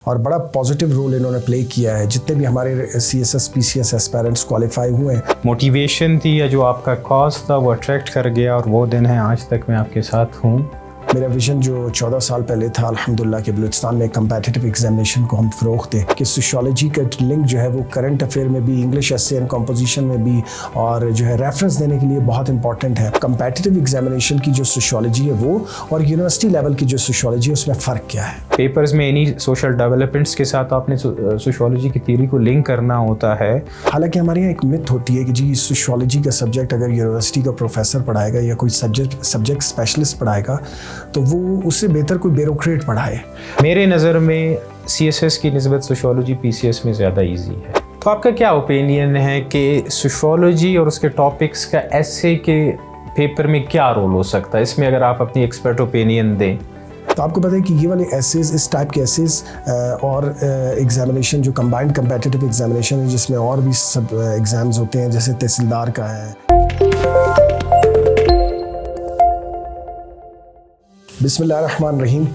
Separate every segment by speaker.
Speaker 1: और बड़ा positive role इन्होंने प्ले किया है। जितने भी हमारे CSS PCS एस्पायरेंट्स क्वालिफाई हुए हैं,
Speaker 2: मोटिवेशन थी या जो आपका कॉज था वो अट्रैक्ट कर गया और वो दिन है आज तक मैं आपके साथ हूँ।
Speaker 1: मेरा विजन जो 14 साल पहले था अल्हम्दुलिल्लाह कि बलूचिस्तान में कम्पिटिटिव एग्जामिनेशन को हम फ़रोग़ दें कि सोशियोलॉजी का लिंक जो है वो करंट अफेयर में भी, इंग्लिश एसे एंड कॉम्पोजिशन में भी, और जो है रेफरेंस देने के लिए बहुत इंपॉर्टेंट है। कम्पिटिटिव एग्जामिनेशन की जो सोशियोलॉजी है वो और यूनिवर्सिटी लेवल की जो सोशियोलॉजी है उसमें फ़र्क क्या है।
Speaker 2: पेपर्स में इन्हीं सोशल डेवलपमेंट्स के साथ आपने सोशियोलॉजी की थ्योरी को लिंक करना होता है।
Speaker 1: हालांकि हमारे यहाँ एक मिथ होती है कि जी सोशियोलॉजी का सब्जेक्ट अगर यूनिवर्सिटी का प्रोफेसर पढ़ाएगा या कोई सब्जेक्ट स्पेशलिस्ट पढ़ाएगा तो वो उससे बेहतर कोई ब्यूरोक्रेट पढ़ाए।
Speaker 2: मेरे नज़र में CSS की निस्बत सोशियोलॉजी PCS में ज़्यादा ईजी है। तो आपका क्या ओपिनियन है कि सोशियोलॉजी और उसके टॉपिक्स का एसे के पेपर में क्या रोल हो सकता है, इसमें अगर आप अपनी एक्सपर्ट ओपिनियन दें।
Speaker 1: तो आपको पता है कि ये वाले एसेज, इस टाइप के एसेज और एग्जामिनेशन जो कंबाइंड कम्पिटिटिव एग्जामिनेशन है जिसमें और भी सब एग्ज़ाम्स होते हैं, जैसे तहसीलदार का है। बिस्मिल्लाहिर्रहमानिर्रहीम।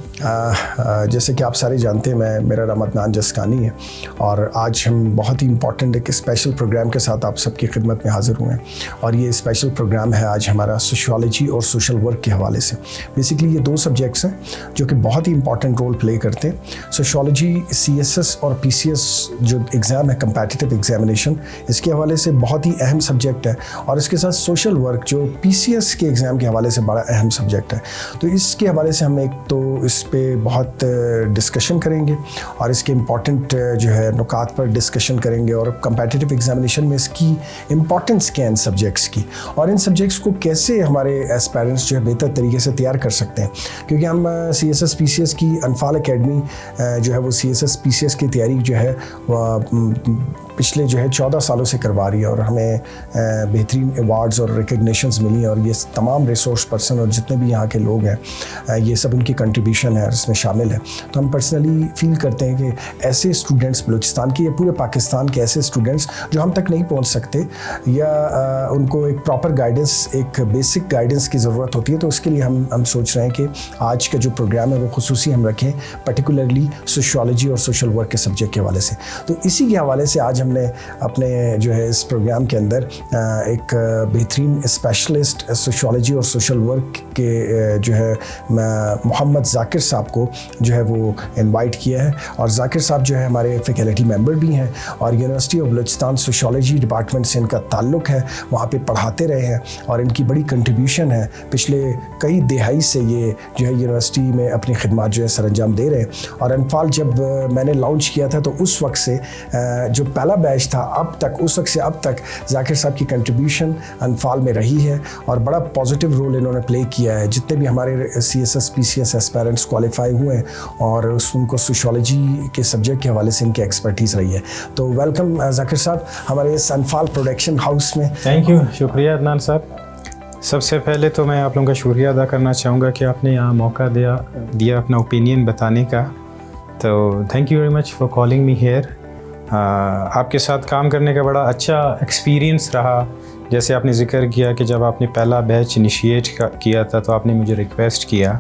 Speaker 1: जैसे कि आप सारे जानते हैं मेरा नाम अदनान जसकानी है और आज हम बहुत ही इंपॉर्टेंट एक स्पेशल प्रोग्राम के साथ आप सबकी खिदमत में हाज़िर हुए हैं। और ये स्पेशल प्रोग्राम है आज हमारा सोशियोलॉजी और सोशल वर्क के हवाले से। बेसिकली ये दो सब्जेक्ट्स हैं जो कि बहुत ही इंपॉर्टेंट रोल प्ले करते हैं। सोशियोलॉजी CSS और PCS जो एग्ज़ाम है कम्पिटिटिव एग्जामिनेशन, इसके हवाले से बहुत ही अहम सब्जेक्ट है। और इसके साथ सोशल वर्क जो PCS के एग्ज़ाम के हवाले से बड़ा अहम सब्जेक्ट है। तो इसके हवाले से हम एक तो इस पे बहुत डिस्कशन करेंगे और इसके इम्पॉर्टेंट जो है नुकात पर डिस्कशन करेंगे और कम्पिटिटिव एग्जामिनेशन में इसकी इम्पॉर्टेंस क्या है इन सब्जेक्ट्स की, और इन सब्जेक्ट्स को कैसे हमारे एस्पायरेंट्स जो है बेहतर तरीके से तैयार कर सकते हैं। क्योंकि हम CSS PCS की अनफाल एकेडमी जो है वो CSS PCS की तैयारी जो है पिछले जो है 14 सालों से करवा रही है और हमें बेहतरीन अवार्ड्स और रिकग्निशंस मिली हैं। और ये तमाम रिसोर्स पर्सन और जितने भी यहाँ के लोग हैं ये सब उनकी कंट्रीब्यूशन है, इसमें शामिल है। तो हम पर्सनली फील करते हैं कि ऐसे स्टूडेंट्स बलूचिस्तान के या पूरे पाकिस्तान के ऐसे स्टूडेंट्स जो हम तक नहीं पहुँच सकते या उनको एक प्रॉपर गाइडेंस, एक बेसिक गाइडेंस की ज़रूरत होती है, तो उसके लिए हम सोच रहे हैं कि आज का जो प्रोग्राम है वो खुसूसी हम रखें पर्टिकुलरली सोशियोलॉजी और सोशल वर्क के सब्जेक्ट के हवाले से। तो इसी के हवाले से आज हमने अपने जो है इस प्रोग्राम के अंदर एक बेहतरीन स्पेशलिस्ट सोशियोलॉजी और सोशल वर्क के जो है मोहम्मद ज़ाकिर साहब को जो है वो इनवाइट किया है। और ज़ाकिर साहब जो है हमारे फैकल्टी मेंबर भी हैं और university of Balochistan sociology department से इनका ताल्लुक़ है, वहाँ पे पढ़ाते रहे हैं और इनकी बड़ी कंट्रीब्यूशन है। पिछले कई दिहाई से ये जो है यूनिवर्सिटी में अपनी खिदमत जो है सरअंजाम दे रहे हैं। और अनफाल जब मैंने लॉन्च किया था तो उस वक्त से जो पहला बैच था अब तक, उस वक्त से अब तक ज़ाकिर साहब की कंट्रीब्यूशन अनफाल में रही है और बड़ा पॉजिटिव रोल इन्होंने प्ले किया है। जितने भी हमारे CSS PCS एस्पायरेंट्स क्वालिफाई हुए हैं और उनको सोशियोलॉजी के सब्जेक्ट के हवाले से इनकी एक्सपर्टीज़ रही है। तो वेलकम ज़ाकिर साहब हमारे इस अनफाल प्रोडक्शन हाउस में।
Speaker 2: थैंक यू, शुक्रिया अदनान साहब। सबसे पहले तो मैं आप लोगों का शुक्रिया अदा करना चाहूँगा कि आपने यहाँ मौका दिया अपना ओपिनियन बताने का। तो thank you very much for calling me here. आपके साथ काम करने का बड़ा अच्छा एक्सपीरियंस रहा। जैसे आपने ज़िक्र किया कि जब आपने पहला बैच इनिशिएट किया था तो आपने मुझे रिक्वेस्ट किया,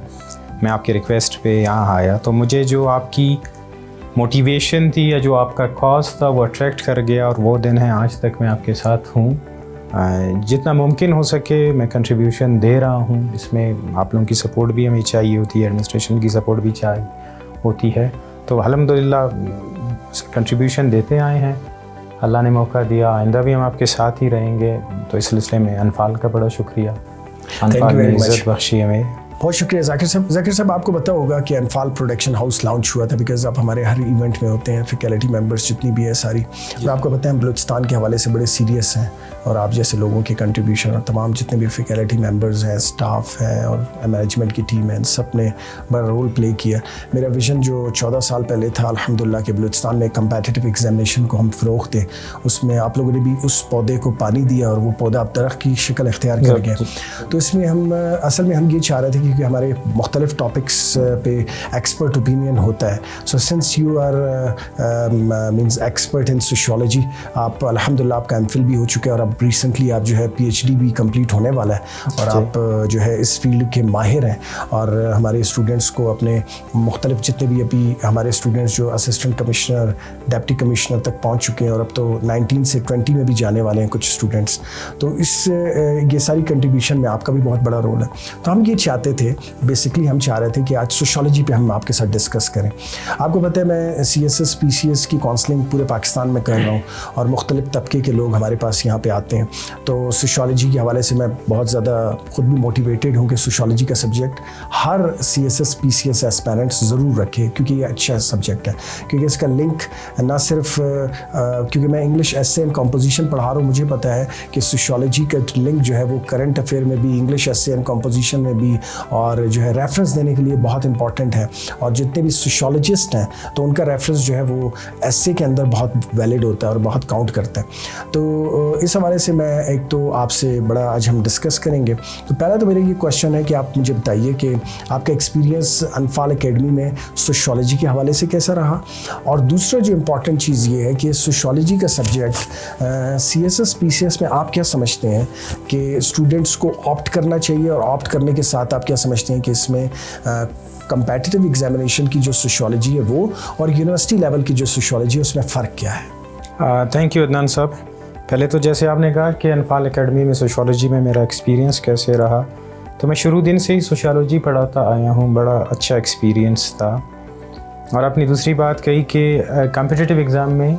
Speaker 2: मैं आपके रिक्वेस्ट पे यहाँ आया। तो मुझे जो आपकी मोटिवेशन थी या जो आपका कॉज था वो अट्रैक्ट कर गया और वो दिन है आज तक मैं आपके साथ हूँ। जितना मुमकिन हो सके मैं कंट्रीब्यूशन दे रहा हूँ। इसमें आप लोगों की सपोर्ट भी हमें चाहिए होती है, एडमिनिस्ट्रेशन की सपोर्ट भी चाहिए होती है। तो अल्हम्दुलिल्लाह कंट्रीब्यूशन देते आए हैं, अल्लाह ने मौका दिया, आइंदा भी हम आपके साथ ही रहेंगे। तो इस सिलसिले में अनफाल का बड़ा शुक्रिया, अनफाल ने इज़्ज़त बख्शी हमें।
Speaker 1: बहुत शुक्रिया ज़ाकिर साहब। ज़ाकिर साहब आपको पता होगा कि अनफाल प्रोडक्शन हाउस लॉन्च हुआ था बिकॉज़ आप हमारे हर इवेंट में होते हैं, फैकल्टी मेंबर्स जितनी भी है सारी, और आपको पता है हम बलूचिस्तान के हवाले से बड़े सीरियस हैं और आप जैसे लोगों के कंट्रीब्यूशन और तमाम जितने भी फैकल्टी मेंबर्स हैं, स्टाफ है और मैनेजमेंट की टीम है, इन सब ने बड़ा रोल प्ले किया। मेरा विजन जो 14 साल पहले था अल्हम्दुलिल्लाह कि बलूचिस्तान में कम्पिटिटिव एग्जामिनेशन को हम फ़रोग़ दें, उसमें आप लोगों ने भी उस पौधे को पानी दिया और वो पौधा अब दरख्त की शक्ल इख्तियार कर गया। तो इसमें हम असल में हम ये चाह रहे थे क्योंकि हमारे मुख्तलिफ टॉपिक्स पे एक्सपर्ट ओपिनियन होता है। So since you are means expert in sociology, आप अल्हम्दुलिल्लाह आपका MPhil भी हो चुका है और अब अब रिसेंटली आप जो है PhD भी कंप्लीट होने वाला है और आप जो है इस फील्ड के माहिर हैं और हमारे स्टूडेंट्स को अपने मुख्तलिफ जितने भी अभी हमारे स्टूडेंट्स जो असिस्टेंट कमिश्नर, डिप्टी कमिश्नर तक पहुंच चुके हैं और अब तो 19 से 20 में भी जाने वाले हैं कुछ स्टूडेंट्स, तो ये सारी कंट्रीब्यूशन में आपका भी बहुत बड़ा रोल है। तो हम ये चाहते थे, बेसिकली हम चाह रहे थे कि आज सोशियोलॉजी पे हम आपके साथ डिस्कस करें। आपको पता है मैं CSS PCS की काउंसलिंग पूरे पाकिस्तान में कर रहा हूँ और मुख्तलिफ तबके के लोग हमारे पास यहाँ पे आते हैं, तो सोशियोलॉजी के हवाले से मैं बहुत ज़्यादा खुद भी मोटिवेटेड हूँ कि सोशियोलॉजी का सब्जेक्ट हर CSS PCS एस्पायरेंट्स ज़रूर रखें, क्योंकि ये अच्छा सब्जेक्ट है, क्योंकि इसका लिंक ना सिर्फ क्योंकि मैं इंग्लिश एसे एंड कंपोजिशन पढ़ा रहा हूँ, मुझे पता है कि सोशियोलॉजी का लिंक जो है वो करंट अफेयर में भी, इंग्लिश एसे एंड कंपोजिशन में भी, और जो है रेफरेंस देने के लिए बहुत इंपॉर्टेंट है। और जितने भी सोशियोलॉजिस्ट हैं तो उनका रेफरेंस जो है वो एसे के अंदर बहुत वैलिड होता है और बहुत काउंट करता है। तो इस हवाले से मैं एक तो आपसे बड़ा आज हम डिस्कस करेंगे। तो पहला तो मेरा ये क्वेश्चन है कि आप मुझे बताइए कि आपका एक्सपीरियंस अनफाल एकेडमी में सोशियोलॉजी के हवाले से कैसा रहा, और दूसरा जो इम्पॉर्टेंट चीज़ ये है कि सोशियोलॉजी का सब्जेक्ट CSS PCS में आप क्या समझते हैं कि स्टूडेंट्स को ऑप्ट करना चाहिए, और ऑप्ट करने के साथ आप क्या समझते हैं कि इसमें कंपेटिटिव एग्जामिनेशन की जो सोशियोलॉजी है वो और यूनिवर्सिटी लेवल की जो सोशियोलॉजी है उसमें फ़र्क क्या है?
Speaker 2: थैंक यू अदनान साहब। पहले तो जैसे आपने कहा कि अनफाल एकेडमी में सोशियोलॉजी में मेरा एक्सपीरियंस कैसे रहा, तो मैं शुरू दिन से ही सोशियोलॉजी पढ़ाता आया हूँ, बड़ा अच्छा एक्सपीरियंस था। और अपनी दूसरी बात कही कि कॉम्पिटिटिव एग्ज़ाम में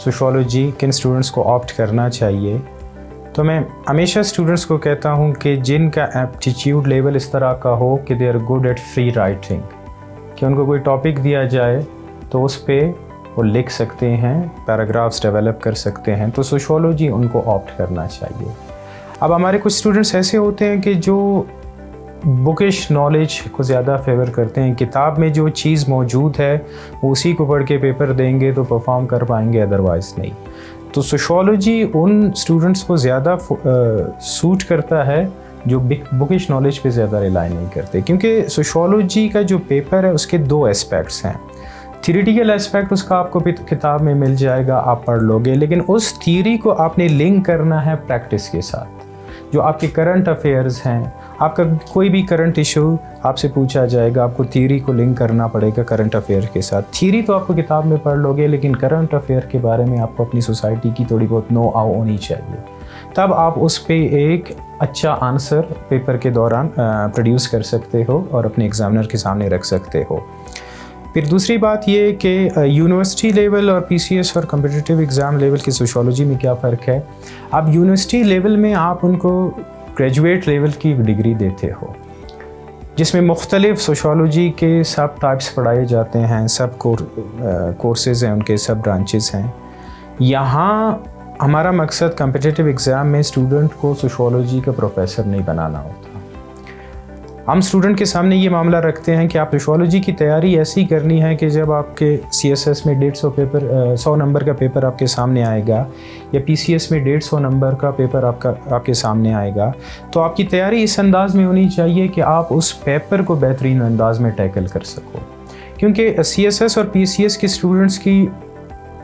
Speaker 2: सोशियोलॉजी किन स्टूडेंट्स को ऑप्ट करना चाहिए, तो मैं हमेशा स्टूडेंट्स को कहता हूँ कि जिनका एप्टीट्यूड लेवल इस तरह का हो कि they are good at free writing, कि उनको कोई टॉपिक दिया जाए तो उस पर वो लिख सकते हैं, पैराग्राफ्स डेवलप कर सकते हैं, तो सोशियोलॉजी उनको ऑप्ट करना चाहिए। अब हमारे कुछ स्टूडेंट्स ऐसे होते हैं कि जो बुकिश नॉलेज को ज़्यादा फेवर करते हैं, किताब में जो चीज़ मौजूद है उसी को पढ़ के पेपर देंगे तो परफॉर्म कर पाएंगे, अदरवाइज़ नहीं। तो सोशियोलॉजी उन स्टूडेंट्स को ज़्यादा सूट करता है जो बुकिश नॉलेज पे ज़्यादा रिलाई नहीं करते, क्योंकि सोशियोलॉजी का जो पेपर है उसके दो एस्पेक्ट्स हैं। थ्योरेटिकल एस्पेक्ट उसका आपको किताब में मिल जाएगा, आप पढ़ लोगे, लेकिन उस थ्योरी को आपने लिंक करना है प्रैक्टिस के साथ। जो आपके करंट अफेयर्स हैं, आपका कोई भी करंट इशू आपसे पूछा जाएगा, आपको थ्योरी को लिंक करना पड़ेगा करंट अफेयर के साथ। थ्योरी तो आपको किताब में पढ़ लोगे, लेकिन करंट अफेयर के बारे में आपको अपनी सोसाइटी की थोड़ी बहुत नो आउ होनी चाहिए, तब आप उस पर एक अच्छा आंसर पेपर के दौरान प्रोड्यूस कर सकते हो और अपने एग्जामिनर के सामने रख सकते हो। फिर दूसरी बात ये कि यूनिवर्सिटी लेवल और PCS और कम्पिटिटिव एग्ज़ाम लेवल की सोशियोलॉजी में क्या फ़र्क है। अब यूनिवर्सिटी लेवल में आप उनको ग्रेजुएट लेवल की डिग्री देते हो, जिसमें मुख्तलिफ सोशियोलॉजी के सब टाइप्स पढ़ाए जाते हैं, सब कोर्सेज़ हैं, उनके सब ब्रांचेस हैं। यहाँ हमारा मकसद कम्पिटिटिव एग्ज़ाम में स्टूडेंट को सोशियोलॉजी का प्रोफेसर नहीं बनाना होता। हम स्टूडेंट के सामने ये मामला रखते हैं कि आप सोशियोलॉजी की तैयारी ऐसी करनी है कि जब आपके CSS में 100 नंबर का पेपर आपके सामने आएगा, या PCS में 150 नंबर का पेपर आपके सामने आएगा, तो आपकी तैयारी इस अंदाज़ में होनी चाहिए कि आप उस पेपर को बेहतरीन अंदाज में टैकल कर सको। क्योंकि CSS और PCS के स्टूडेंट्स की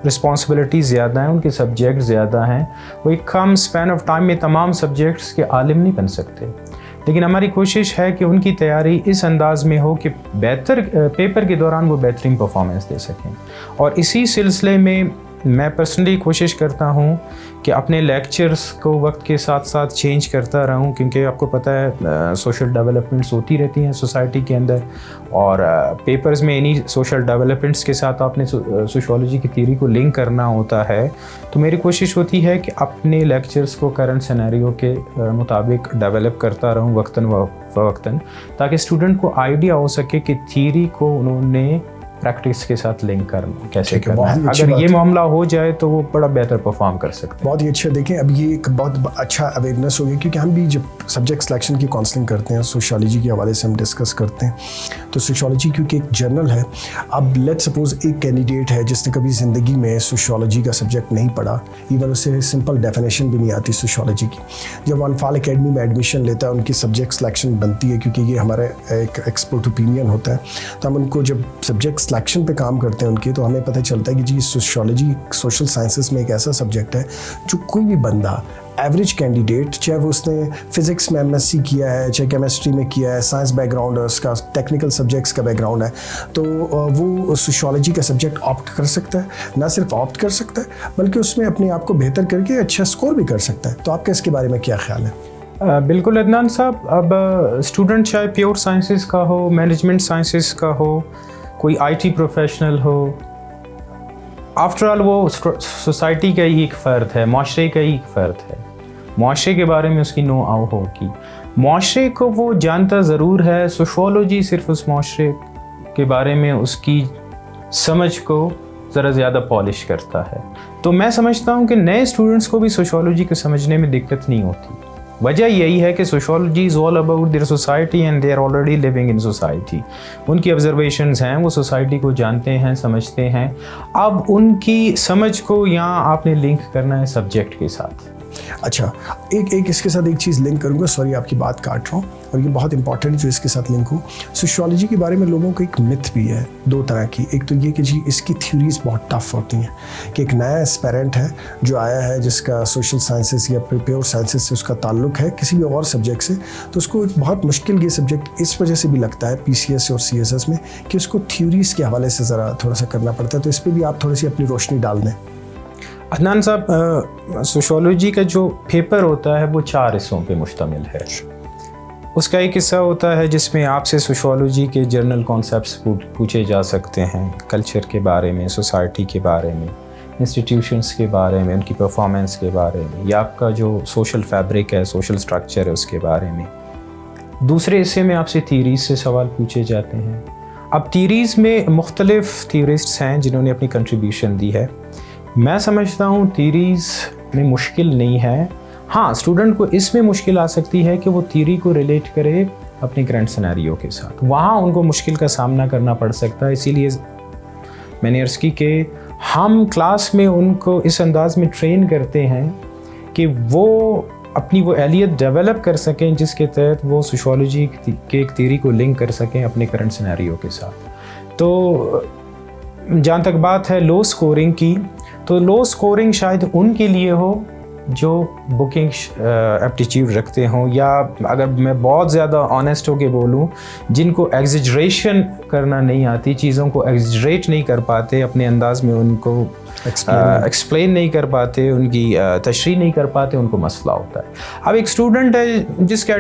Speaker 2: रिस्पॉन्सिबिलिटी ज़्यादा हैं, उनके सब्जेक्ट ज़्यादा हैं, वो एक कम स्पैन ऑफ टाइम में तमाम सब्जेक्ट्स के आलिम नहीं बन सकते। लेकिन हमारी कोशिश है कि उनकी तैयारी इस अंदाज़ में हो कि बेहतर पेपर के दौरान वो बेहतरीन परफॉर्मेंस दे सकें। और इसी सिलसिले में मैं पर्सनली कोशिश करता हूँ कि अपने लेक्चर्स को वक्त के साथ साथ चेंज करता रहूँ, क्योंकि आपको पता है सोशल डेवलपमेंट्स होती रहती हैं सोसाइटी के अंदर, और पेपर्स में इन्हीं सोशल डेवलपमेंट्स के साथ आपने सोशियोलॉजी की थ्योरी को लिंक करना होता है। तो मेरी कोशिश होती है कि अपने लेक्चर्स को करंट सिनेरियो के मुताबिक डेवलप करता रहूँ वक्तन, ताकि स्टूडेंट को आइडिया हो सके कि थ्योरी को उन्होंने प्रैक्टिस के साथ लिंक करना कैसे करना है। अगर ये मामला हो जाए तो वो बड़ा बेहतर परफॉर्म कर सकते हैं।
Speaker 1: बहुत ही अच्छा। देखें, अब ये एक बहुत अच्छा अवेयरनेस हो गया, क्योंकि हम भी जब सब्जेक्ट सिलेक्शन की काउंसलिंग करते हैं सोशियोलॉजी के हवाले से हम डिस्कस करते हैं, तो सोशियोलॉजी क्योंकि एक जर्नल है। अब लेट्स सपोज एक कैंडिडेट है जिसने कभी ज़िंदगी में सोशियोलॉजी का सब्जेक्ट नहीं पढ़ा, इवन उसे सिंपल डेफिनेशन भी नहीं आती सोशियोलॉजी की, जब अनफाल एकेडमी में एडमिशन लेता है उनकी सब्जेक्ट सिलेक्शन बनती है, क्योंकि ये हमारा एक एक्सपर्ट ओपिनियन होता है, तो हम उनको जब सब्जेक्ट सिलेक्शन पे काम करते हैं उनकी, तो हमें पता चलता है कि जी सोशियोलॉजी सोशल साइंसेस में एक ऐसा सब्जेक्ट है जो कोई भी बंदा एवरेज कैंडिडेट, चाहे वो उसने फिज़िक्स में एमएससी किया है, चाहे केमिस्ट्री में किया है, साइंस बैकग्राउंड है उसका, टेक्निकल सब्जेक्ट्स का बैकग्राउंड है, तो वो सोशियोलॉजी का सब्जेक्ट ऑप्ट कर सकता है। ना सिर्फ ऑप्ट कर सकता है बल्कि उसमें अपने आप को बेहतर करके अच्छा स्कोर भी कर सकता है। तो आपका इसके बारे में क्या ख्याल है?
Speaker 2: बिल्कुल अदनान साहब, अब स्टूडेंट चाहे प्योर साइंसेस का हो, मैनेजमेंट साइंसेस का हो, कोई आईटी प्रोफेशनल हो, आफ्टर ऑल वो सोसाइटी का ही एक फ़र्द है, माशरे का ही एक फ़र्द है। माशरे के बारे में उसकी नो आव होगी, माशरे को वो जानता ज़रूर है। सोशियोलॉजी सिर्फ उस माशरे के बारे में उसकी समझ को ज़रा ज़्यादा पॉलिश करता है। तो मैं समझता हूँ कि नए स्टूडेंट्स को भी सोशियोलॉजी को समझने में दिक्कत नहीं होती। वजह यही है कि sociology is all about their society and they are already living in society. उनकी ऑब्जर्वेशंस हैं, वो सोसाइटी को जानते हैं, समझते हैं। अब उनकी समझ को यहाँ आपने लिंक करना है सब्जेक्ट के साथ।
Speaker 1: अच्छा, एक इसके साथ एक चीज़ लिंक करूँगा, सॉरी आपकी बात काट रहा हूँ, और ये बहुत इंपॉर्टेंट जो इसके साथ लिंक हो। सोशियोलॉजी के बारे में लोगों को एक मिथ भी है दो तरह की। एक तो ये कि जी इसकी थ्योरीज बहुत टफ होती हैं, कि एक नया एस्पेरेंट है जो आया है जिसका सोशल साइंसेस या प्योर साइंसेस से उसका ताल्लुक है किसी भी और सब्जेक्ट से, तो उसको बहुत मुश्किल ये सब्जेक्ट इस वजह से भी लगता है PCS और CSS में कि उसको थ्योरीज़ के हवाले से ज़रा थोड़ा सा करना पड़ता है। तो इस पर भी आप थोड़ी सी अपनी रोशनी डाल दें।
Speaker 2: अदनान साहब, सोशियोलॉजी का जो पेपर होता है वो 4 हिस्सों पे मुश्तमिल है। उसका एक हिस्सा होता है जिसमें आपसे सोशियोलॉजी के जर्नल कॉन्सेप्ट्स पूछे जा सकते हैं, कल्चर के बारे में, सोसाइटी के बारे में, इंस्टीट्यूशंस के बारे में, उनकी परफॉर्मेंस के बारे में, या आपका जो सोशल फैब्रिक है, सोशल स्ट्रक्चर है, उसके बारे में। दूसरे हिस्से में आपसे थीरीज से सवाल पूछे जाते हैं। अब थीरीज में मुख्तलिफ थीरिस्ट्स हैं जिन्होंने अपनी कंट्रीब्यूशन दी है। मैं समझता हूँ थीरीज़ में मुश्किल नहीं है। हाँ, स्टूडेंट को इसमें मुश्किल आ सकती है कि वो थीरी को रिलेट करे अपने करंट सिनेरियो के साथ, वहाँ उनको मुश्किल का सामना करना पड़ सकता है। इसीलिए मैंने अर्ज़ की कि हम क्लास में उनको इस अंदाज़ में ट्रेन करते हैं कि वो अपनी वो एहलियत डेवलप कर सकें जिसके तहत वो सोशियोलॉजी के एक थीरी को लिंक कर सकें अपने करंट सिनेरियो के साथ। तो जहाँ तक बात है लो स्कोरिंग की, तो लो स्कोरिंग शायद उनके लिए हो जो बुकिंग एप्टीट्यूड रखते हों, या अगर मैं बहुत ज़्यादा ऑनेस्ट होके बोलूं, जिनको एग्जिजरेशन करना नहीं आती, चीज़ों को एग्जिजरेट नहीं कर पाते, अपने अंदाज में उनको एक्सप्लेन नहीं कर पाते, उनकी तशरीह नहीं कर पाते, उनको मसला होता है। अब एक स्टूडेंट है जिसका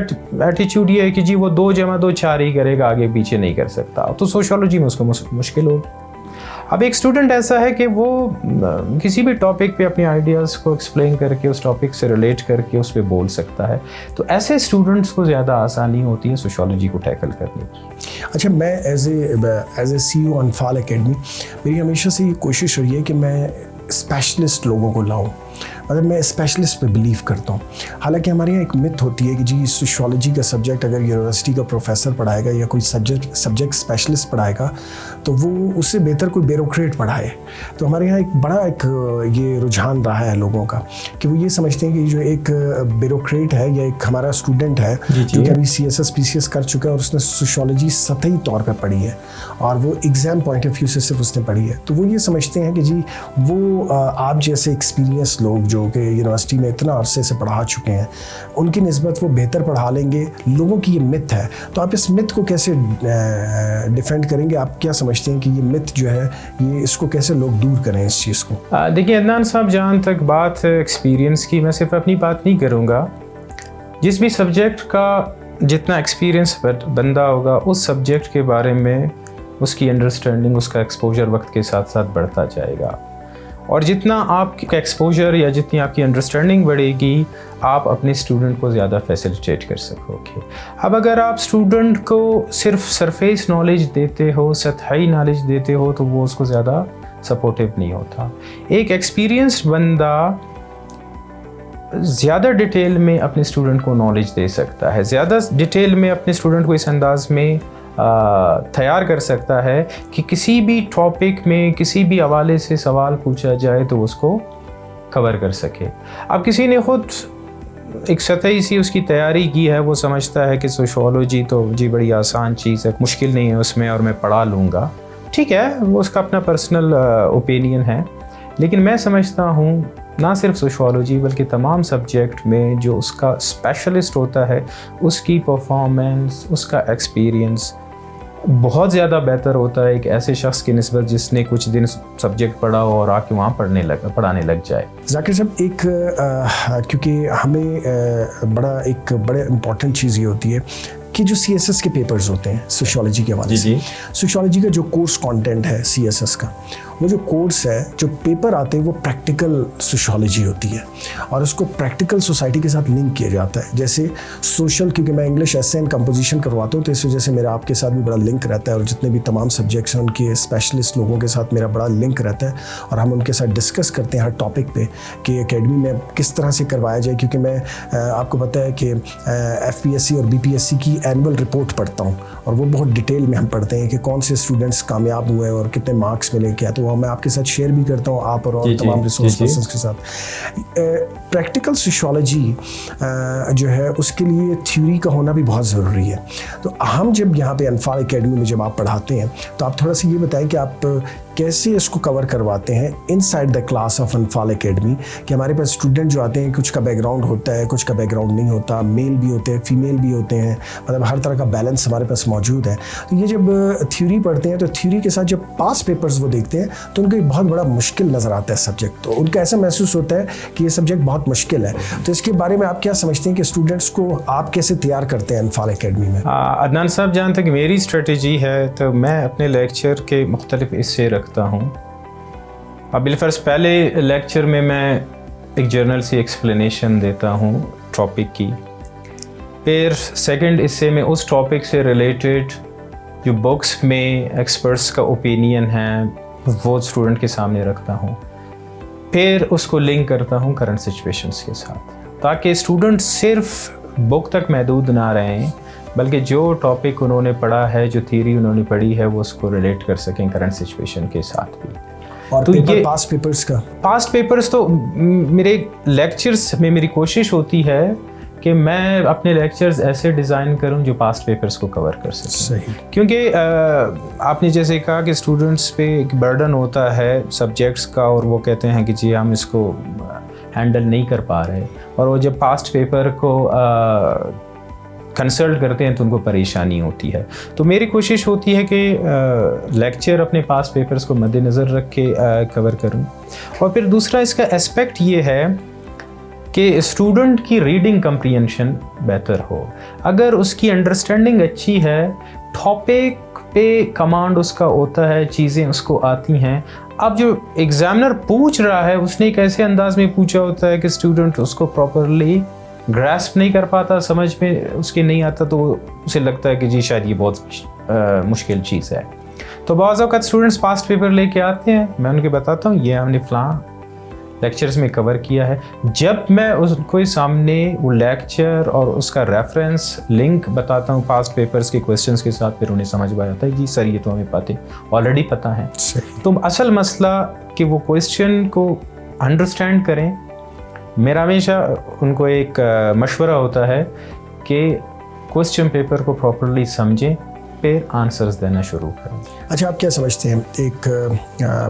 Speaker 2: एटीट्यूड ये है कि जी वो 2 + 2 4 ही करेगा, आगे पीछे नहीं कर सकता, तो सोशियोलॉजी में उसको मुश्किल होगी। अब एक स्टूडेंट ऐसा है कि वो किसी भी टॉपिक पे अपने आइडियाज़ को एक्सप्लेन करके, उस टॉपिक से रिलेट करके उस पर बोल सकता है, तो ऐसे स्टूडेंट्स को ज़्यादा आसानी होती है सोशियोलॉजी को टैकल करने की।
Speaker 1: अच्छा, मैं as a CEO Anfal academy, मेरी हमेशा से ये कोशिश रही है कि मैं स्पेशलिस्ट लोगों को लाऊं, मतलब मैं स्पेशलिस्ट पे बिलीव करता हूँ। हालांकि हमारे यहाँ एक मिथ होती है कि जी सोशियोलॉजी का सब्जेक्ट अगर यूनिवर्सिटी का प्रोफेसर पढ़ाएगा या कोई सब्जेक्ट स्पेशलिस्ट पढ़ाएगा तो वो उससे बेहतर कोई ब्यूरोक्रेट पढ़ाए। तो हमारे यहाँ एक बड़ा ये रुझान रहा है लोगों का कि वो ये समझते हैं कि जो एक ब्यूरोक्रेट है या एक हमारा स्टूडेंट है जो कि अभी CSS PCS कर चुका है और उसने सोशियोलॉजी सतही तौर पर पढ़ी है और वो एग्ज़ाम पॉइंट ऑफ व्यू से सिर्फ उसने पढ़ी है, तो वो ये समझते हैं कि जी वो आप जैसे एक्सपीरियंस लोग जो कि यूनिवर्सिटी में इतना अरसे से पढ़ा चुके हैं उनकी निस्बत वो बेहतर पढ़ा लेंगे। लोगों की ये मिथ है, तो आप इस मिथ को कैसे डिफेंड करेंगे? आप क्या समझते हैं कि ये मिथ जो है ये इसको कैसे लोग दूर करें इस चीज़ को?
Speaker 2: देखिए अदनान साहब, जहाँ तक बात है एक्सपीरियंस की, मैं सिर्फ अपनी बात नहीं करूँगा। जिस भी सब्जेक्ट का जितना एक्सपीरियंस बंदा होगा उस सब्जेक्ट के बारे में उसकी अंडरस्टैंडिंग, उसका एक्सपोजर वक्त के साथ साथ बढ़ता जाएगा, और जितना आपका एक्सपोजर या जितनी आपकी अंडरस्टैंडिंग बढ़ेगी आप अपने स्टूडेंट को ज़्यादा फैसिलिटेट कर सकोगे। अब अगर आप स्टूडेंट को सिर्फ सरफेस नॉलेज देते हो, सतही नॉलेज देते हो, तो वो उसको ज़्यादा सपोर्टिव नहीं होता। एक एक्सपीरियंस्ड बंदा ज़्यादा डिटेल में अपने स्टूडेंट को नॉलेज दे सकता है, ज़्यादा डिटेल में अपने स्टूडेंट को इस अंदाज में तैयार कर सकता है कि किसी भी टॉपिक में किसी भी हवाले से सवाल पूछा जाए तो उसको कवर कर सके। अब किसी ने खुद एक सतही सी उसकी तैयारी की है, वो समझता है कि सोशियोलॉजी तो जी बड़ी आसान चीज़ है, मुश्किल नहीं है उसमें और मैं पढ़ा लूँगा, ठीक है, वो उसका अपना पर्सनल ओपिनियन है, लेकिन मैं समझता हूँ ना सिर्फ सोशियोलॉजी बल्कि तमाम सब्जेक्ट में जो उसका स्पेशलिस्ट होता है उसकी परफॉर्मेंस, उसका एक्सपीरियंस बहुत ज़्यादा बेहतर होता है एक ऐसे शख्स की निस्बत जिसने कुछ दिन सब्जेक्ट पढ़ा हो और आके वहाँ पढ़ाने लग जाए।
Speaker 1: ज़ाकिर साहब, क्योंकि हमें बड़े इम्पॉर्टेंट चीज़ ये होती है कि जो CSS के पेपर्स होते हैं सोशियोलॉजी के हवाले से, सोशियोलॉजी का जो कोर्स कंटेंट है CSS का, वो जो कोर्स है, जो पेपर आते हैं वो प्रैक्टिकल सोशियोलॉजी होती है और उसको प्रैक्टिकल सोसाइटी के साथ लिंक किया जाता है। जैसे सोशल, क्योंकि मैं इंग्लिश एसे एंड कंपोजिशन करवाता हूँ तो इस वजह से मेरा आपके साथ भी बड़ा लिंक रहता है और जितने भी तमाम सब्जेक्ट्स हैं उनके स्पेशलिस्ट लोगों के साथ मेरा बड़ा लिंक रहता है और हम उनके साथ डिस्कस करते हैं हर टॉपिक पे कि एकेडमी में किस तरह से करवाया जाए। क्योंकि मैं आपको पता है कि FPSC और BPSC की एनुअल रिपोर्ट पढ़ता हूँ और वो बहुत डिटेल में हम पढ़ते हैं कि कौन से स्टूडेंट्स कामयाब हुए और कितने मार्क्स मिले क्या, तो वो मैं आपके साथ शेयर भी करता हूँ, आप और तमाम रिसोर्स पर्सन्स के साथ। प्रैक्टिकल सोशियोलॉजी जो है उसके लिए थ्योरी का होना भी बहुत ज़रूरी है। तो हम जब यहाँ पे अनफाल एकेडमी में जब आप पढ़ाते हैं तो आप थोड़ा सा ये बताएं कि आप कैसे इसको कवर करवाते हैं इनसाइड द क्लास ऑफ अनफाल एकेडमी, कि हमारे पास स्टूडेंट जो आते हैं कुछ का बैकग्राउंड होता है, कुछ का बैकग्राउंड नहीं होता, मेल भी होते हैं, फीमेल भी होते हैं, मतलब हर तरह का बैलेंस हमारे पास मौजूद है। तो ये जब थ्योरी पढ़ते हैं तो थ्योरी के साथ जब पास पेपर्स वो देखते हैं तो उनको एक बहुत बड़ा मुश्किल नज़र आता है सब्जेक्ट, तो उनका ऐसा महसूस होता है कि ये सब्जेक्ट बहुत मुश्किल है। तो इसके बारे में आप क्या समझते हैं कि स्टूडेंट्स को आप कैसे तैयार करते हैं अनफाल एकेडमी में?
Speaker 2: अदनान साहब, जहाँ तक मेरी स्ट्रेटजी है तो मैं अपने लेक्चर के मुख्तलिफ हिस्से रखता हूँ। अब बिलफर्ज पहले लेक्चर में मैं एक जर्नल से एक्सप्लेनेशन देता हूँ टॉपिक की, फिर सेकंड हिस्से में उस टॉपिक से रिलेटेड जो बुक्स में एक्सपर्ट्स का ओपिनियन है वो स्टूडेंट के सामने रखता हूँ, फिर उसको लिंक करता हूँ करंट सिचुएशंस के साथ, ताकि स्टूडेंट सिर्फ बुक तक महदूद ना रहें बल्कि जो टॉपिक उन्होंने पढ़ा है, जो थ्योरी उन्होंने पढ़ी है, वो उसको रिलेट कर सकें करंट सिचुएशन के साथ भी।
Speaker 1: और तो ये पास्ट पेपर्स
Speaker 2: तो मेरे लेक्चर्स में मेरी कोशिश होती है कि मैं अपने लेक्चर्स ऐसे डिज़ाइन करूं जो पास्ट पेपर्स को कवर कर सकें।
Speaker 1: सही।
Speaker 2: क्योंकि आपने जैसे कहा कि स्टूडेंट्स पे एक बर्डन होता है सब्जेक्ट्स का और वो कहते हैं कि जी हम इसको हैंडल नहीं कर पा रहे, और वो जब पास्ट पेपर को कंसल्ट करते हैं तो उनको परेशानी होती है। तो मेरी कोशिश होती है कि लेक्चर अपने पास पेपर्स को मद्देनज़र रख के कवर करूं। और फिर दूसरा इसका एस्पेक्ट ये है कि स्टूडेंट की रीडिंग कम्प्रीहेंशन बेहतर हो। अगर उसकी अंडरस्टैंडिंग अच्छी है, टॉपिक पे कमांड उसका होता है, चीज़ें उसको आती हैं, अब जो एग्जामिनर पूछ रहा है उसने एक ऐसे अंदाज में पूछा होता है कि स्टूडेंट उसको प्रॉपरली ग्रास्प नहीं कर पाता, समझ में उसके नहीं आता, तो उसे लगता है कि जी शायद ये बहुत मुश्किल चीज़ है। तो बाज़ औक़ात स्टूडेंट्स पास्ट पेपर लेके आते हैं, मैं उनके बताता हूँ ये हमने फ़लाँ लेक्चर्स में कवर किया है। जब मैं उसको सामने वो लेक्चर और उसका रेफरेंस लिंक बताता हूँ पास्ट पेपर्स के क्वेश्चंस के साथ, फिर उन्हें समझ में आता है जी सर ये तो हमें ऑलरेडी पता है। तो असल मसला कि वो क्वेश्चन को अंडरस्टैंड करें। मेरा हमेशा उनको एक मशवरा होता है कि क्वेश्चन पेपर को प्रॉपर्ली समझें, फिर आंसर्स देना शुरू करें।
Speaker 1: अच्छा, आप क्या समझते हैं, एक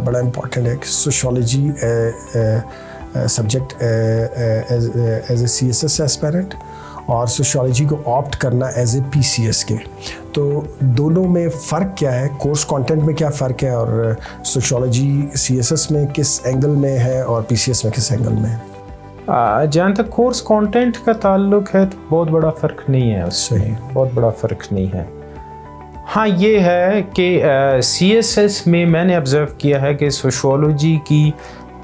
Speaker 1: बड़ा इम्पॉर्टेंट है कि sociology subject as a CSS aspirant और सोशियोलॉजी को ऑप्ट करना एज ए PCS के, तो दोनों में फ़र्क क्या है, कोर्स कंटेंट में क्या फ़र्क है, और सोशियोलॉजी CSS में किस एंगल में है और PCS में किस एंगल में है?
Speaker 2: जहाँ तक कोर्स कंटेंट का ताल्लुक है तो बहुत बड़ा फ़र्क नहीं है उसमें, बहुत बड़ा फ़र्क नहीं है। हाँ ये है कि CSS में मैंने ऑब्ज़र्व किया है कि सोशियोलॉजी की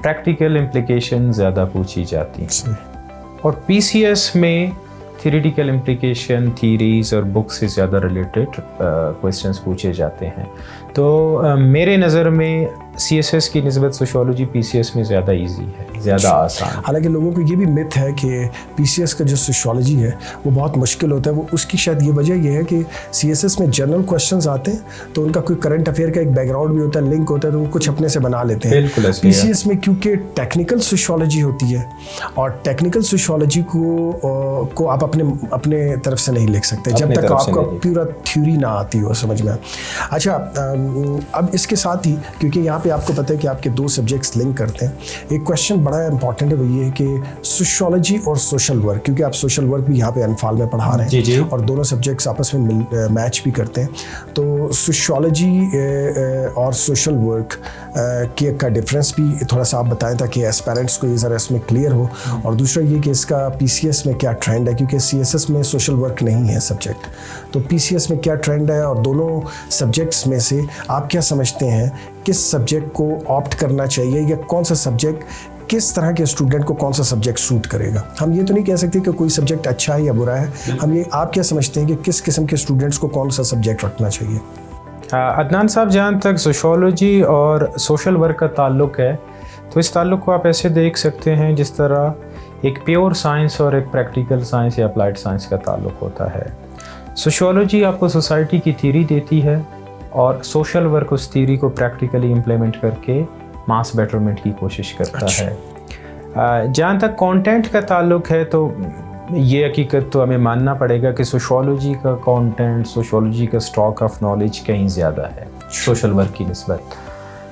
Speaker 2: प्रैक्टिकल इम्प्लिकेशन ज़्यादा पूछी जाती हैं और PCS में थ्योरेटिकल इम्प्लिकेशन, थीरीज़ और बुक से ज़्यादा रिलेटेड क्वेश्चंस पूछे जाते हैं। तो मेरे नज़र में CSS की निस्बत सोशियोलॉजी PCS में ज़्यादा इजी है, ज़्यादा आसान।
Speaker 1: हालांकि लोगों को ये भी मिथ है कि PCS का जो सोशियोलॉजी है वो बहुत मुश्किल होता है। वो उसकी शायद ये वजह ये है कि CSS में जनरल क्वेश्चंस आते हैं तो उनका कोई करंट अफेयर का एक बैकग्राउंड भी होता है, लिंक होता है, तो वो कुछ अपने से बना लेते हैं। PCS में क्योंकि टेक्निकल सोशियोलॉजी होती है और टेक्निकल सोशियोलॉजी को आप अपने तरफ से नहीं लिख सकते जब तक आपको पूरा थ्योरी ना आती हो समझ में। अच्छा, अब इसके साथ ही, क्योंकि यहाँ पे आपको पता है कि आपके दो सब्जेक्ट्स लिंक करते हैं, एक क्वेश्चन बड़ा इंपॉर्टेंट है, वो ये है कि सोशियोलॉजी और सोशल वर्क, क्योंकि आप सोशल वर्क भी यहाँ पे अनफाल में पढ़ा रहे हैं
Speaker 2: जी।
Speaker 1: और दोनों सब्जेक्ट्स आपस में मैच भी करते हैं, तो सोशियोलॉजी और सोशल वर्क का डिफरेंस भी थोड़ा सा आप बताएं ताकि एस्पायरेंट्स को ये ज़रा इसमें क्लियर हो। और दूसरा ये कि इसका PCS में क्या ट्रेंड है, क्योंकि CSS में सोशल वर्क नहीं है सब्जेक्ट, तो PCS में क्या ट्रेंड है, और दोनों सब्जेक्ट्स में से आप क्या समझते हैं किस सब्जेक्ट को ऑप्ट करना चाहिए, या कौन सा सब्जेक्ट किस तरह के स्टूडेंट को कौन सा सब्जेक्ट सूट करेगा। हम ये तो नहीं कह सकते कि कोई सब्जेक्ट अच्छा है या बुरा है, हम ये, आप क्या समझते हैं कि किस किस्म के स्टूडेंट्स को कौन सा सब्जेक्ट रखना चाहिए।
Speaker 2: अदनान साहब, जहाँ तक सोशियोलॉजी और सोशल वर्क का ताल्लुक़ है, तो इस ताल्लुक़ को आप ऐसे देख सकते हैं जिस तरह एक प्योर साइंस और एक प्रैक्टिकल साइंस या अप्लाइड साइंस का ताल्लुक़ होता है। सोशियोलॉजी आपको सोसाइटी की थ्योरी देती है और सोशल वर्क उस थ्योरी को प्रैक्टिकली इम्प्लीमेंट करके मास बेटरमेंट की कोशिश करता है। जहाँ तक कंटेंट का ताल्लुक़ है, तो ये हकीकत तो हमें मानना पड़ेगा कि सोशियोलॉजी का कंटेंट, सोशियोलॉजी का स्टॉक ऑफ नॉलेज कहीं ज़्यादा है सोशल वर्क की निस्बत।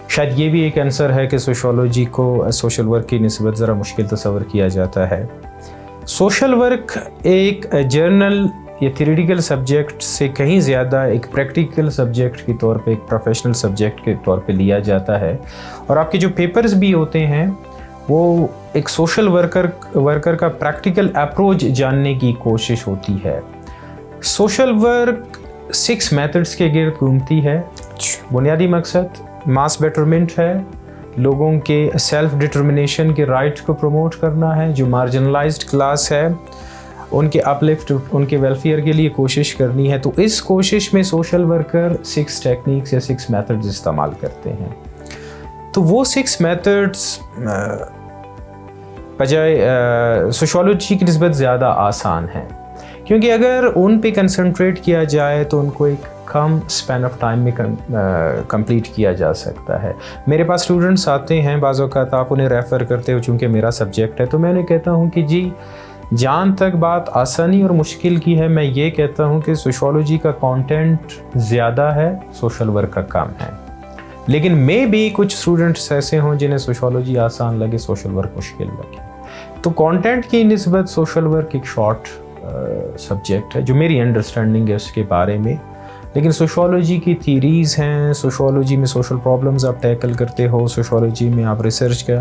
Speaker 2: शायद ये भी एक आंसर है कि सोशियोलॉजी को सोशल वर्क की निस्बत ज़रा मुश्किल तस्वर किया जाता है। सोशल वर्क एक जर्नल या थ्योरेटिकल सब्जेक्ट से कहीं ज़्यादा एक प्रैक्टिकल सब्जेक्ट के तौर पे, एक प्रोफेशनल सब्जेक्ट के तौर पे लिया जाता है, और आपके जो पेपर्स भी होते हैं वो एक सोशल वर्कर का प्रैक्टिकल अप्रोच जानने की कोशिश होती है। सोशल वर्क 6 मेथड्स के गिर्द घूमती है। बुनियादी मकसद मास बेटरमेंट है, लोगों के सेल्फ डिटर्मिनेशन के राइट को प्रमोट करना है, जो मार्जिनलाइज्ड क्लास है उनके अपलिफ्ट, उनके वेलफेयर के लिए कोशिश करनी है। तो इस कोशिश में सोशल वर्कर 6 टेक्निक्स या 6 मेथड्स इस्तेमाल करते हैं। तो वो 6 मेथड्स बजाय सोशियोलॉजी की निस्बत ज़्यादा आसान है, क्योंकि अगर उन पे कंसंट्रेट किया जाए तो उनको एक कम स्पैन ऑफ टाइम में कंप्लीट किया जा सकता है। मेरे पास स्टूडेंट्स आते हैं, बाज़ औक़ात आप उन्हें रेफ़र करते हो, चूँकि मेरा सब्जेक्ट है, तो मैं उन्हें कहता हूँ कि जी, जहाँ तक बात आसानी और मुश्किल की है, मैं ये कहता हूँ कि सोशियोलॉजी का कंटेंट ज़्यादा है, सोशल वर्क का कम है। लेकिन मे भी कुछ स्टूडेंट्स ऐसे हों जिन्हें सोशियोलॉजी आसान लगे, सोशल वर्क मुश्किल लगे। तो कंटेंट की निस्बत सोशल वर्क एक शॉर्ट सब्जेक्ट है, जो मेरी अंडरस्टैंडिंग है उसके बारे में। लेकिन सोशियोलॉजी की थीरीज़ हैं, सोशियोलॉजी में सोशल प्रॉब्लम्स आप टैकल करते हो, सोशियोलॉजी में आप रिसर्च का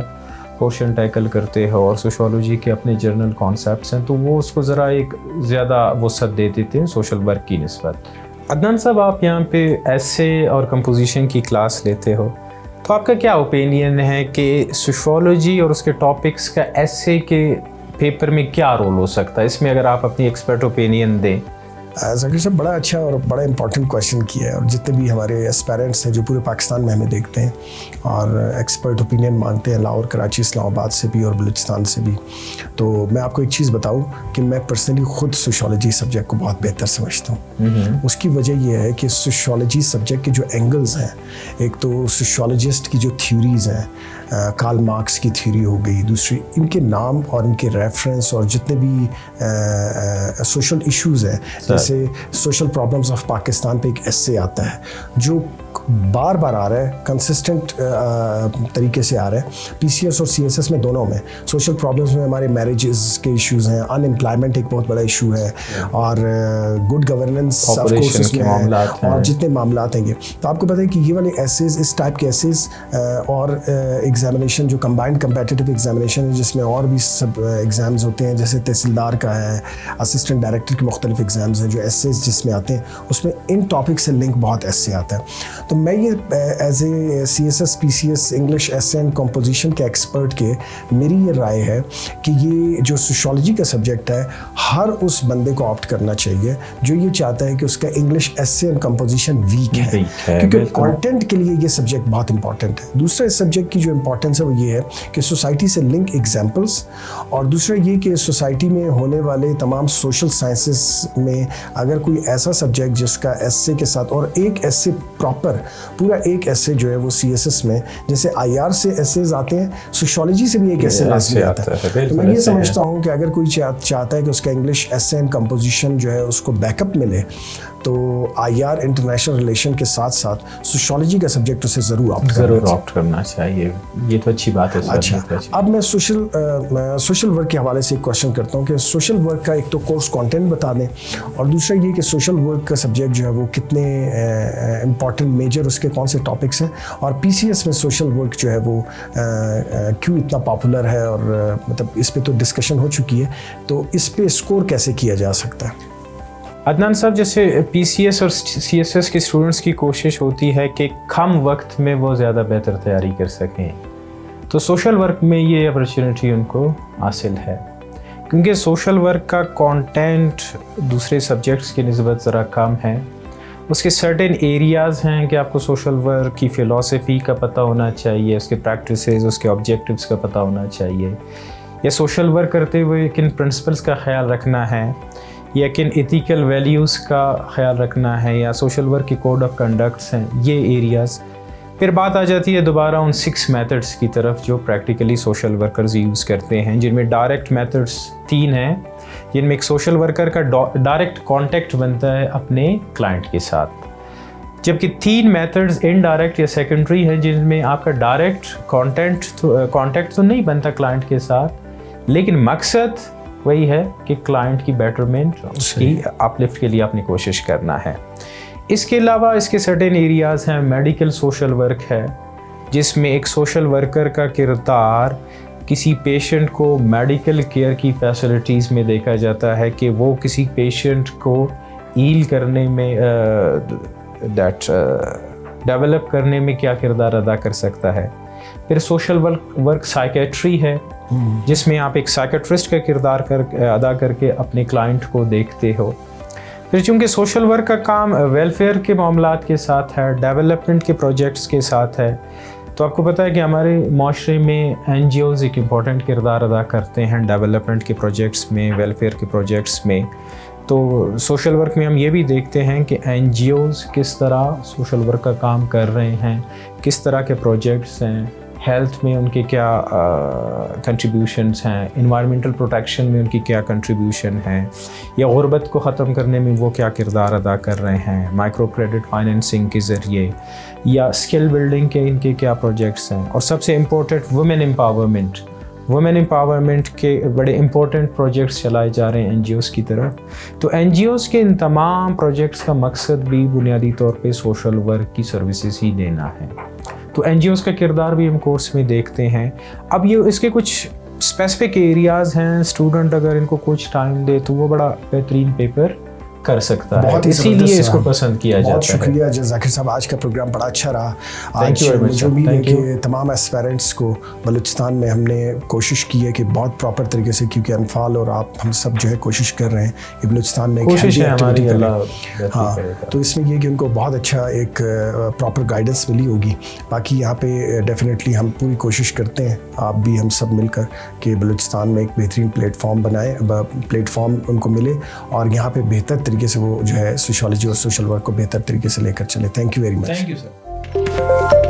Speaker 2: पोर्शन टैकल करते हो, और सोशियोलॉजी के अपने जर्नल कॉन्सेप्ट्स हैं, तो वो उसको ज़रा एक ज़्यादा वसअत दे देते हैं सोशल वर्क की निस्बत। अदनान साहब, आप यहाँ पे एसे और कंपोजिशन की क्लास लेते हो, तो आपका क्या ओपिनियन है कि सोशियोलॉजी और उसके टॉपिक्स का एसे के पेपर में क्या रोल हो सकता है? इसमें अगर आप अपनी एक्सपर्ट ओपिनियन दें।
Speaker 1: ज़कीर साहब, बड़ा अच्छा और बड़ा इंपॉर्टेंट क्वेश्चन किया है, और जितने भी हमारे एस्पायरेंट्स हैं जो पूरे पाकिस्तान में हमें देखते हैं और एक्सपर्ट ओपिनियन मांगते हैं लाहौर, कराची, इस्लामाबाद से भी और बलूचिस्तान से भी, तो मैं आपको एक चीज़ बताऊं कि मैं पर्सनली ख़ुद सोशियोलॉजी सब्जेक्ट को बहुत बेहतर समझता हूँ। उसकी वजह यह है कि सोशियोलॉजी सब्जेक्ट के जो एंगल्स हैं, एक तो सोशियोलॉजिस्ट की जो थ्योरीज़ हैं, कार्ल मार्क्स की थ्योरी हो गई, दूसरी इनके नाम और इनके रेफरेंस और जितने भी सोशल इश्यूज़ हैं, जैसे सोशल प्रॉब्लम्स ऑफ पाकिस्तान पे एक एस्से आता है जो बार बार आ रहा है, कंसिस्टेंट तरीके से आ रहा है, PCS और CSS में दोनों में। सोशल प्रॉब्लम्स में हमारे मैरिजेस के इश्यूज़ हैं, अनएम्प्लॉयमेंट एक बहुत बड़ा इशू है, और गुड गवर्नेंस ऑफ कोर्स इसमें है, और जितने मामलात हैं। तो आपको पता है कि ये वाले एसेज, इस टाइप के एसेज और एग्जामिनेशन जो कंबाइंड कम्पिटिटिव एग्जामिनेशन है, जिसमें और भी सब एग्ज़ाम्स होते हैं, जैसे तहसीलदार का है, असिस्टेंट डायरेक्टर के मुख्तलिफ एग्ज़ाम्स हैं, जो एसेज जिसमें आते हैं, उसमें इन टॉपिक से लिंक बहुत एसे आता है। तो मैं ये as a CSS PCS English essay and composition के एक्सपर्ट के मेरी ये राय है कि ये जो सोशियोलॉजी का सब्जेक्ट है, हर उस बंदे को ऑप्ट करना चाहिए जो ये चाहता है कि उसका English essay and composition weak है, क्योंकि कंटेंट के लिए ये सब्जेक्ट बहुत इंपॉर्टेंट है। दूसरा इस सब्जेक्ट की जो इंपॉर्टेंस है वो ये है कि सोसाइटी से लिंक एग्जाम्पल्स, और दूसरा ये कि सोसाइटी में होने वाले तमाम सोशल साइंसेस में अगर कोई ऐसा सब्जेक्ट जिसका एसे के साथ, और एक एसे प्रॉपर पूरा एक एसे जो है वो CSS में, जैसे IR से एसेज आते हैं, सोशियोलॉजी से भी एक एसे लाजमी आता है। तो मैं ये समझता हूँ कि अगर कोई चाहता है कि उसका इंग्लिश एसे एंड कंपोजिशन जो है उसको बैकअप मिले, तो IR इंटरनेशनल रिलेशन के साथ साथ सोशियोलॉजी का सब्जेक्ट उसे ज़रूर
Speaker 2: ऑप्ट करना चाहिए। ये तो अच्छी बात है सर।
Speaker 1: अच्छा, अब मैं सोशल वर्क के हवाले से एक क्वेश्चन करता हूँ कि सोशल वर्क का एक तो कोर्स कंटेंट बता दें, और दूसरा ये कि सोशल वर्क का सब्जेक्ट जो है वो कितने इम्पॉर्टेंट मेजर उसके कौन से टॉपिक्स हैं, और PCS में सोशल वर्क जो है वो क्यों इतना पॉपुलर है, और मतलब इस पे तो डिस्कशन हो चुकी है, तो इस पे स्कोर कैसे किया जा सकता है?
Speaker 2: अदनान साहब, जैसे PCS और CSS के स्टूडेंट्स की कोशिश होती है कि कम वक्त में वो ज़्यादा बेहतर तैयारी कर सकें, तो सोशल वर्क में ये अपॉर्चुनिटी उनको हासिल है, क्योंकि सोशल वर्क का कंटेंट दूसरे सब्जेक्ट्स की निस्बत ज़रा कम है। उसके सर्टेन एरियाज़ हैं कि आपको सोशल वर्क की फ़िलासफ़ी का पता होना चाहिए, उसके प्रैक्टिसेस, उसके ऑब्जेक्टिव्स का पता होना चाहिए, या सोशल वर्क करते हुए किन प्रिंसिपल्स का ख्याल रखना है, या किन एथिकल वैल्यूज़ का ख्याल रखना है, या सोशल वर्क की कोड ऑफ कंडक्ट्स हैं, ये एरियाज़। फिर बात आ जाती है दोबारा उन 6 मेथड्स की तरफ जो प्रैक्टिकली सोशल वर्कर्स यूज़ करते हैं, जिनमें डायरेक्ट मेथड्स 3 हैं, जिनमें एक सोशल वर्कर का डायरेक्ट कांटेक्ट बनता है अपने क्लाइंट के साथ, जबकि 3 मेथड्स इनडायरेक्ट या सेकेंडरी हैं, जिनमें आपका डायरेक्ट कांटेक्ट तो नहीं बनता क्लाइंट के साथ, लेकिन मकसद वही है कि क्लाइंट की बेटरमेंट, उसकी अपलिफ्ट के लिए अपनी कोशिश करना है। इसके अलावा इसके सर्टेन एरियाज़ हैं। मेडिकल सोशल वर्क है, जिसमें एक सोशल वर्कर का किरदार किसी पेशेंट को मेडिकल केयर की फैसिलिटीज़ में देखा जाता है कि वो किसी पेशेंट को हील करने में डेवलप करने में क्या किरदार अदा कर सकता है। फिर सोशल वर्क साइकेट्री है, जिसमें आप एक साइकेट्रिस्ट का किरदार अदा करके अपने क्लाइंट को देखते हो। फिर चूँकि सोशल वर्क का काम वेलफेयर के मामलात के साथ है, डेवलपमेंट के प्रोजेक्ट्स के साथ है, तो आपको पता है कि हमारे माशरे में NGOs एक इम्पॉर्टेंट किरदार अदा करते हैं डेवलपमेंट के प्रोजेक्ट्स में, वेलफेयर के प्रोजेक्ट्स में। तो सोशल वर्क में हम ये भी देखते हैं कि NGOs किस तरह सोशल वर्क का काम कर रहे हैं, किस तरह के प्रोजेक्ट्स हैं, हेल्थ में उनके क्या कंट्रीब्यूशंस हैं, इन्वायरमेंटल प्रोटेक्शन में उनकी क्या कंट्रीब्यूशन है, या गुर्बत को ख़त्म करने में वो क्या किरदार अदा कर रहे हैं, माइक्रो क्रेडिट फाइनेंसिंग के ज़रिए, या स्किल बिल्डिंग के इनके क्या प्रोजेक्ट्स हैं। और सबसे इम्पोर्टेंट वुमेन एम्पावरमेंट के बड़े इम्पोर्टेंट प्रोजेक्ट्स चलाए जा रहे हैं NGOs की तरफ। तो NGOs के इन तमाम प्रोजेक्ट्स का मकसद भी बुनियादी तौर पे सोशल वर्क की सर्विसेज ही देना है। तो NGOs का किरदार भी हम कोर्स में देखते हैं। अब ये इसके कुछ स्पेसिफिक एरियाज़ हैं, स्टूडेंट अगर इनको कुछ टाइम दे तो वो बड़ा बेहतरीन पेपर कर सकता है, इसीलिए इसको पसंद किया जाता है।
Speaker 1: बहुत शुक्रिया जाकिर साहब, आज का प्रोग्राम बड़ा अच्छा रहा। आज मुझे उम्मीद है कि तमाम एस्पायरेंट्स को बलूचिस्तान में हमने कोशिश की है कि बहुत प्रॉपर तरीके से, क्योंकि अनफाल और आप हम सब जो है कोशिश कर रहे हैं कि बलूचिस्तान में
Speaker 2: कोशिश है हमारी,
Speaker 1: हाँ, तो इसमें ये कि उनको बहुत अच्छा एक प्रॉपर गाइडेंस मिली होगी। बाकी यहाँ पे डेफिनेटली हम पूरी कोशिश करते हैं, आप भी हम सब मिलकर, कि बलूचिस्तान में एक बेहतरीन प्लेटफॉर्म उनको मिले, और यहाँ पे बेहतर तरीके से वो जो है सोशियोलॉजी और सोशल वर्क को बेहतर तरीके से लेकर चले। Thank you very much.
Speaker 2: Thank you sir.